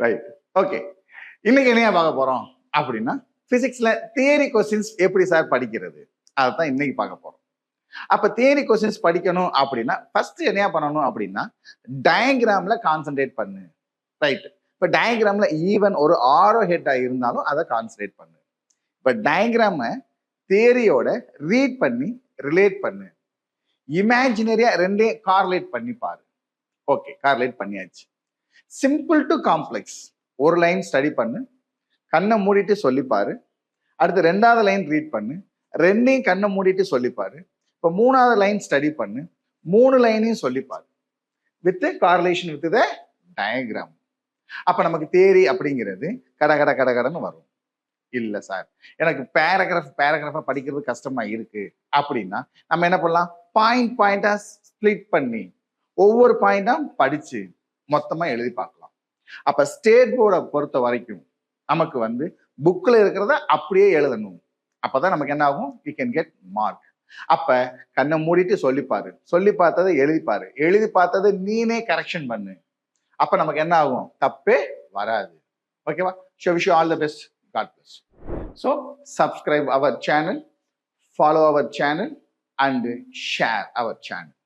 Right. Okay. இன்னைக்கு என்னையா பார்க்க போறோம் அப்படின்னா, பிசிக்ஸ்ல தியரி கொஸ்டின்ஸ் எப்படி சார் படிக்கிறது? அதத்தான் இன்னைக்கு பார்க்க போறோம். அப்ப தியரி கொஸ்டின்ஸ் படிக்கணும் அப்படின்னா, ஃபர்ஸ்ட் என்னையா பண்ணணும் அப்படின்னா, டயகிராம்ல கான்சென்ட்ரேட் பண்ணு. ரைட். இப்ப டயகிராம்ல ஈவன் ஒரு ஆரோ ஹெட்டா இருந்தாலும் அதை கான்சென்ட்ரேட் பண்ணு. இப்ப டயகிராம தியரியோட ரீட் பண்ணி ரிலேட் பண்ணு. இமேஜினரியா ரெண்டையும் கார்லேட் பண்ணி பாரு. ஓகே, கார்லேட் பண்ணியாச்சு. சிம்பிள் டு காம்ப்ளெக்ஸ் ஒரு லைன் ஸ்டடி பண்ணு, கண்ணை மூடிட்டு சொல்லிப்பாரு. அடுத்து ரெண்டாவது லைன் ரீட் பண்ணு, ரெண்டையும் கண்ணை மூடிட்டு சொல்லிப்பாரு. இப்போ மூணாவது லைன் ஸ்டடி பண்ணு, மூணு லைனையும் சொல்லிப்பாரு with correlation with the diagram. அப்ப நமக்கு தியரி அப்படிங்கிறது கடன்னு வரும். இல்ல சார், எனக்கு பேராகிராஃபா படிக்கிறது கஷ்டமா இருக்கு அப்படின்னா நம்ம என்ன பண்ணலாம்? பாயிண்டா ஸ்பிளிட் பண்ணி ஒவ்வொரு பாயிண்டா படிச்சு மொத்தமா எழுதி பார்க்கலாம். அப்ப ஸ்டேட் போர்டை பொறுத்த வரைக்கும் நமக்கு புக்ல இருக்கிறத அப்படியே எழுதணும். அப்பதான் நமக்கு என்ன ஆகும்? You can get mark. அப்ப கண்ணை மூடிட்டு சொல்லிப்பாரு, சொல்லி பார்த்ததை எழுதிப்பாரு, எழுதி பார்த்ததை நீனே கரெக்ஷன் பண்ணு. அப்ப நமக்கு என்ன ஆகும்? தப்பே வராது. ஓகேவா? So wish you all the best. God bless. So subscribe our channel, follow our channel and share our channel.